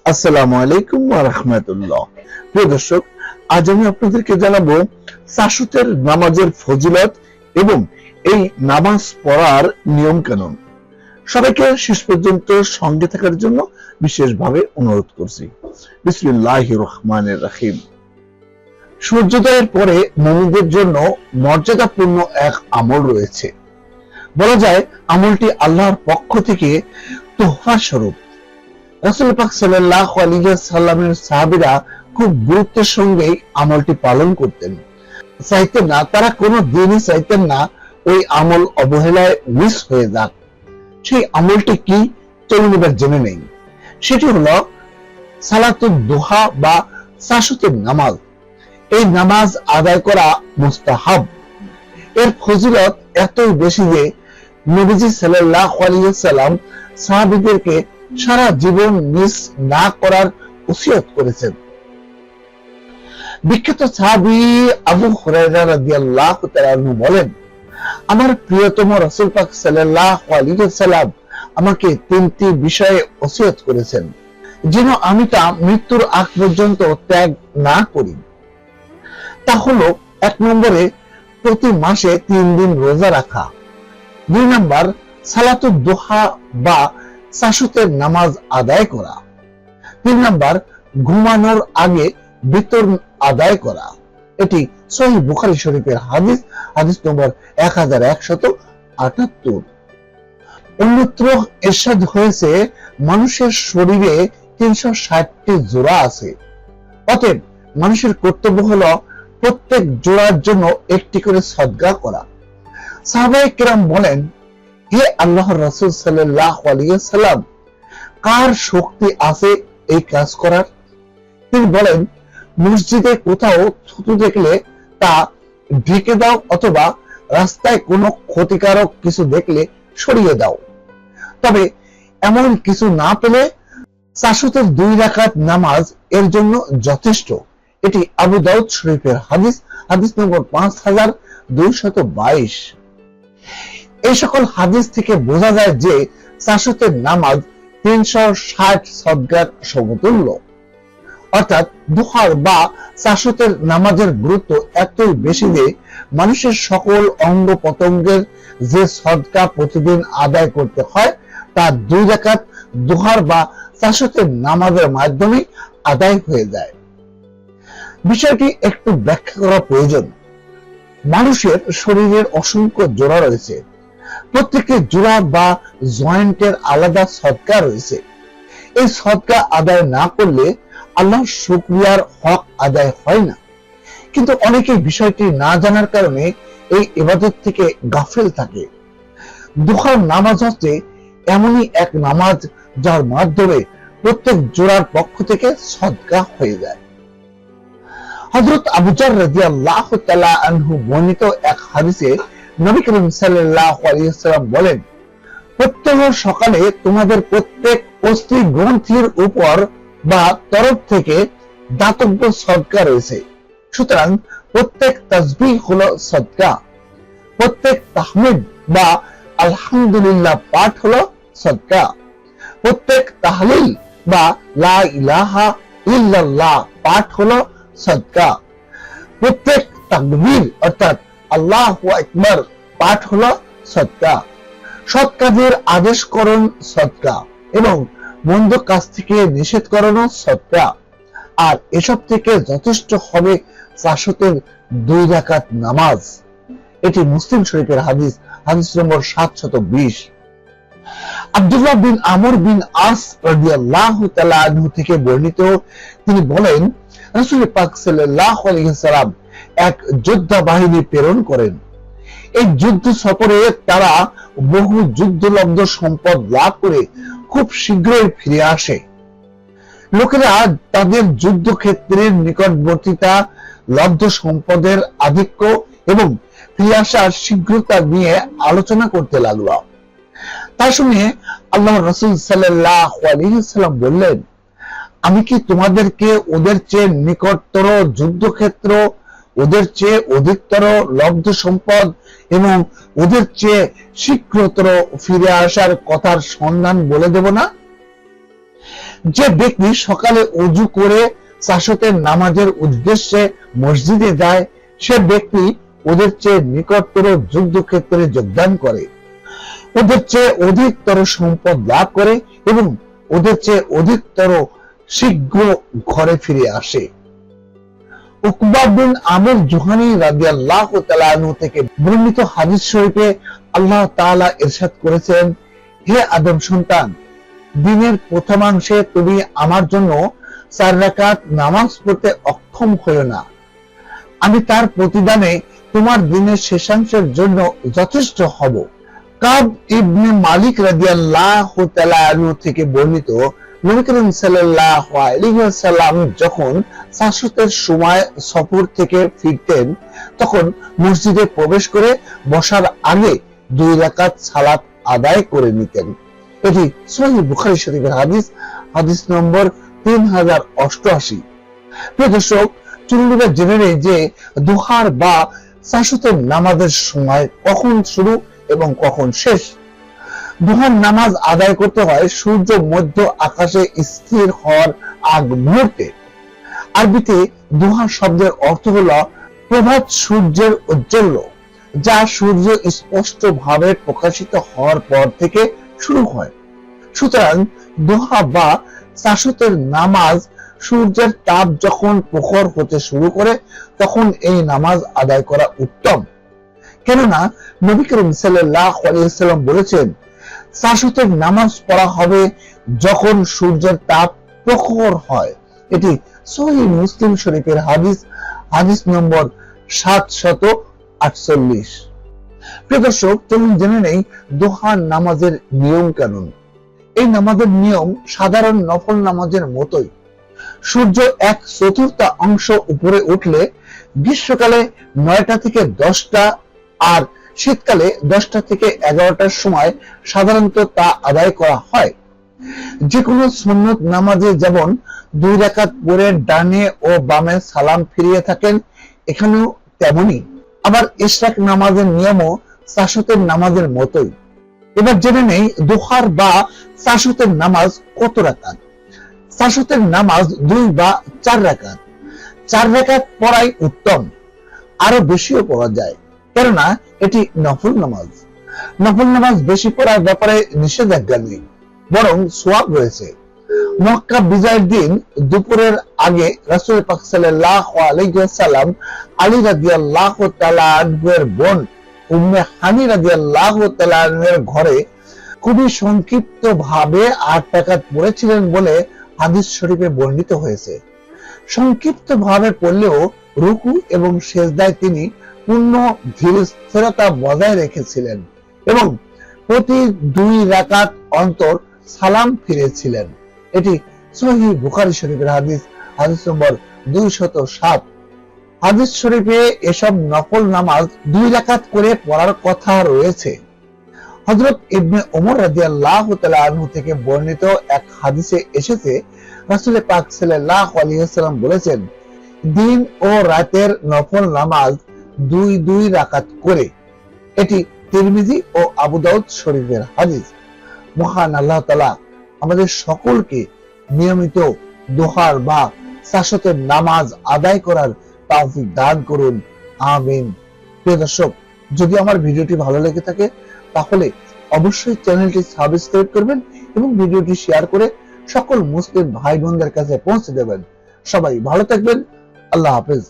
আসসালামু আলাইকুম ওয়া রাহমাতুল্লাহ। প্রিয় দর্শক, আজ আমি আপনাদেরকে জানাবো তাশাহুদের নামাজের ফজিলত এবং এই নামাজ পড়ার নিয়ম কানুন। সবাইকে শেষ পর্যন্ত সঙ্গে থাকার জন্য বিশেষভাবে অনুরোধ করছি। বিসমিল্লাহির রহমানির রহিম। সূর্যোদয়ের পরে মুমিনদের জন্য মর্যাদাপূর্ণ এক আমল রয়েছে। বলা যায় আমলটি আল্লাহর পক্ষ থেকে তোহফা স্বরূপ। রাসূল পাক সাল্লাল্লাহু আলাইহি ওয়াসাল্লামের সাহাবীরা খুব গুরুত্বের সঙ্গে আমলটি পালন করতেন। চাইতেন না, তারা কোনো দিনই চাইতেন না ওই আমল অবহেলায় মিস হয়ে যাক। সেই আমলটি কি, চলুন এবার জেনে নেই। সেটি হলো সালাতুদ দুহা বা তাশাহুদের নামাজ। এই নামাজ আদায় করা মুস্তাহাব। এর ফজিলত এতই বেশি যে নবীজি সাল্লাল্লাহু আলাইহি ওয়াসাল্লাম সাহাবীদেরকে সারা জীবন মিস না করার ওসিয়ত করেছেন। বিখ্যাত সাহাবী আবু হুরায়রা রাদিয়াল্লাহু তাআলা আনহু বলেন, আমার প্রিয়তম রাসূল পাক সাল্লাল্লাহু আলাইহি ওয়াসাল্লাম আমাকে তিনটি বিষয়ে ওসিয়ত করেছেন যেন আমি তা মৃত্যুর আগ পর্যন্ত ত্যাগ না করি। তা হলো, 1 নম্বরে প্রতি মাসে 3 দিন রোজা রাখা, 2 নম্বর সালাতুদ দুহা বা তাশাহুদের নামাজ আদায় করা, 3 নম্বর ঘুমানোর আগে বিতর আদায় করা। এটি সহিহ বুখারী শরীফের হাদিস নম্বর 1178। অন্যত্র ইরশাদ হয়েছে, মানুষের শরীরে 360টি জোড়া আছে, অতএব মানুষের কর্তব্য হলো প্রত্যেক জোড়ার জন্য একটি করে সদকা করা। সাহাবায়ে কেরাম বলেন, হে আল্লাহর রাসূল সাল্লাল্লাহু আলাইহি ওয়াসাল্লাম, কার শক্তি আছে এই কাজ করার? তিনি বলেন, মসজিদে কোথাও থুতু দেখলে তা ঢেকে দাও, অথবা রাস্তায় কোনো ক্ষতিকারক কিছু দেখলে সরিয়ে দাও। তবে এমন কিছু না পেলে তাশাহুদের 2 রাকাত নামাজ এর জন্য যথেষ্ট। এটি আবু দাউদ শরীফের হাদিস নম্বর 5222। এই সকল হাদিস থেকে বোঝা যায় যে তাশাহুদের নামাজ 360 সদকার সমতুল্য। অর্থাৎ দুহার বা তাশাহুদের নামাজের গুরুত্ব এতই বেশি যে মানুষের সকল অঙ্গ প্রত্যঙ্গের যে সদকা প্রতিদিন আদায় করতে হয় তা 2 রাকাত দুহার বা তাশাহুদের নামাজের মাধ্যমে আদায় হয়ে যায়। বিষয়টি একটু ব্যাখ্যা করা প্রয়োজন। মানুষের শরীরের অসংখ্য জোড়া রয়েছে, প্রত্যেকের জোড়া বা জয়েন্টের আলাদা সদকা রয়েছে। এই সদকা আদায় না করলে আল্লাহর শুকরিয়ার হক আদায় হয় না। কিন্তু অনেকেই বিষয়টি না জানার কারণে এই ইবাদত থেকে গাফেল থাকে। দুহার নামাজ হচ্ছে এমনই এক নামাজ যার মাধ্যমে প্রত্যেক জোড়ার পক্ষ থেকে সদকা হয়ে যায়। হযরত আবু যার রাদিয়াল্লাহু তাআলা আনহু বর্ণিত এক হাদিসে নবী করিম সাল্লাল্লাহু আলাইহি ওয়াসাল্লাম বলেন, প্রত্যহ সকালে তোমাদের প্রত্যেক অস্থি গ্রন্থির উপর বা তরফ থেকে দাতব্য সদকা রয়েছে। সুতরাং প্রত্যেক তাসবিহ হলো সদকা, প্রত্যেক তাহমিদ বা আলহামদুলিল্লাহ পাঠ হলো সদকা, প্রত্যেক তাহলিল বা লা ইলাহা ইল্লাল্লাহ পাঠ হলো সদকা, প্রত্যেক তাকবীর অর্থাৎ আল্লাহু আকবার পাঠ হলো সদকা, সৎ কাজের আদেশকরণ সদকা এবং মন্দ কাজ থেকে নিষেধকরণও সদকা। আর এসব থেকে যথেষ্ট হবে তাশাহুদের 2 রাকাত নামাজ। এটি মুসলিম শরীফের হাদিস নম্বর 720। আব্দুল্লাহ বিন আমর বিন আস রাদিয়াল্লাহু তাআলা আনহু থেকে বর্ণিত, তিনি বলেন, রাসূল পাক সাল্লাল্লাহু আলাইহি ওয়াসাল্লাম এক যোদ্ধা বাহিনী প্রেরণ করেন। এই যুদ্ধ সফরে তারা বহু যুদ্ধলব্ধ সম্পদ লাভ করে খুব শীঘ্রই ফিরে আসে। লোকেরা তাদের যুদ্ধক্ষেত্রের নিকটবর্তিতা, লব্ধ সম্পদের আধিক্য এবং ফিরে আসার শীঘ্রতা নিয়ে আলোচনা করতে লাগল। তা শুনে আল্লাহর রাসূল সাল্লাল্লাহু আলাইহি ওয়াসাল্লাম বললেন, আমি কি তোমাদেরকে ওদের চেয়ে নিকটতর যুদ্ধক্ষেত্র, ওদের চেয়ে অধিকতর লব্ধ সম্পদ এবং ওদের চেয়ে শীঘ্রতর ফিরে আসার কথার সন্ধান বলে দেব না? যে ব্যক্তি সকালে ওযু করে চাষতের নামাজের উদ্দেশ্যে মসজিদে যায়, সে ব্যক্তি ওদের চেয়ে নিকটতর যুদ্ধক্ষেত্রে যোগদান করে, ওদের চেয়ে অধিকতর সম্পদ লাভ করে এবং ওদের চেয়ে অধিকতর শীঘ্র ঘরে ফিরে আসে। উকবা বিন আমির জুহানী রাদিয়াল্লাহু তাআলা আনহু থেকে বর্ণিত হাদিস শরীফে আল্লাহ তাআলা ইরশাদ করেছেন, হে আদম সন্তান, দিনের প্রথমাংশে তুমি আমার জন্য 4 রাকাত নামাজ পড়তে অক্ষম হয়ো না, আমি তার প্রতিদানে তোমার দিনের শেষাংশের জন্য যথেষ্ট হব। কাব ইবনে মালিক রাদিয়াল্লাহু তাআলা আনহু থেকে বর্ণিত, নবী করিম সাল্লাল্লাহু আলাইহি ওয়াসাল্লাম যখন সাশতের সময় সফর থেকে ফিরতেন, তখন মসজিদে প্রবেশ করে বসার আগে 2 রাকাত সালাত আদায় করে নিতেন। এটি সহিহ বুখারী শরীফের হাদিস, হাদিস নম্বর 3088। প্রিয় দর্শক, চলুন জেনে নেই যে দুহার বা সাশতের নামাজের সময় কখন শুরু এবং কখন শেষ। দুহার নামাজ আদায় করতে হয় সূর্য মধ্য আকাশে স্থির হওয়ার আগ মুহূর্তে। আরবিতে দুহা শব্দের অর্থ হলো প্রভাত সূর্যের ঔজ্জ্বল্য, যা সূর্য স্পষ্ট ভাবে প্রকাশিত হওয়ার পর থেকে শুরু হয়। সুতরাং দুহা বা সাশতের নামাজ সূর্যের তাপ যখন প্রখর হতে শুরু করে তখন এই নামাজ আদায় করা উত্তম। কেননা নবী করিম সাল্লাল্লাহু আলাইহি ওয়াসাল্লাম বলেছেন, সাশতের নামাজ পড়া হবে যখন সূর্যের তাপ প্রখর হয়। এটি সহিহ মুসলিম শরীফের হাদিস, হাদিস নম্বর 748। প্রিয় দর্শক, চলুন জেনে নেই দুহার নামাজের নিয়ম কানুন। এই নামাজের নিয়ম সাধারণ নফল নামাজের মতোই। সূর্য 1/4 অংশ উপরে উঠলে গ্রীষ্মকালে 9টা থেকে 10টা আর শীতকালে 10টা থেকে 11টার সময় সাধারণত তা আদায় করা হয়। যে কোনো সুন্নত নামাজে যেমন 2 রাকাত পড়ে ডানে ও বামে সালাম ফিরিয়ে থাকেন, এখানেও তেমনি। আবার ইশরাক নামাজের নিয়মও সাশতের নামাজের মতোই। এবার জেনে নেই দুহার বা সাশতের নামাজ কত রাকাত। সাশতের নামাজ 2 বা 4 রাকাত। 4 রাকাত পড়াই উত্তম, আরো বেশিও পড়া যায়, কেননা এটি নফল নামাজ। নফল নামাজ বেশি পড়ার ব্যাপারে নিষেধাজ্ঞা নেই, বরং সওয়াব রয়েছে। মক্কা বিজয়ের দিন দুপুরের আগে রাসূল পাক সাল্লাল্লাহু আলাইহি ওয়াসাল্লাম আলী রাদিয়াল্লাহু তাআলা আনহুর বোন উম্মে হানি রাদিয়াল্লাহু তাআলা আনহার ঘরে খুবই সংক্ষিপ্ত ভাবে 8 রাকাত পড়েছিলেন বলে হাদিস শরীফে বর্ণিত হয়েছে। সংক্ষিপ্ত ভাবে পড়লেও রুকু এবং সেজদায় তিনি পূর্ণ ধীর স্থিরতা বজায় রেখেছিলেন এবং প্রতি 2 রাকাত অন্তর সালাম ফিরেছিলেন। এটি সহিহ বুখারী শরীফের হাদিস, হাদিস নম্বর 207। হাদিস শরীফে এসব নফল নামাজ 2 রাকাত করে পড়ার কথা রয়েছে। হযরত ইবনে ওমর রাদিয়াল্লাহু তাআলা আনহু থেকে বর্ণিত এক হাদিসে এসেছে, রাসূল পাক সাল্লাল্লাহু আলাইহি ওয়াসাল্লাম বলেছেন, দিন ও রাতের নফল নামাজ 2 রাকাত করে। এটি তিরমিজি ও আবু দাউদ শরীফের হাদিস। মহান আল্লাহ তাআলা আমাদের সকলকে নিয়মিত দুহার বা সাশতের নামাজ আদায় করার তৌফিক দান করুন, আমিন। প্রিয় দর্শক, যদি আমার ভিডিওটি ভালো লেগে থাকে তাহলে অবশ্যই চ্যানেলটি সাবস্ক্রাইব করবেন এবং ভিডিওটি শেয়ার করে সকল মুসলিম ভাই বোনদের কাছে পৌঁছে দেবেন। সবাই ভালো থাকবেন। আল্লাহ হাফেজ।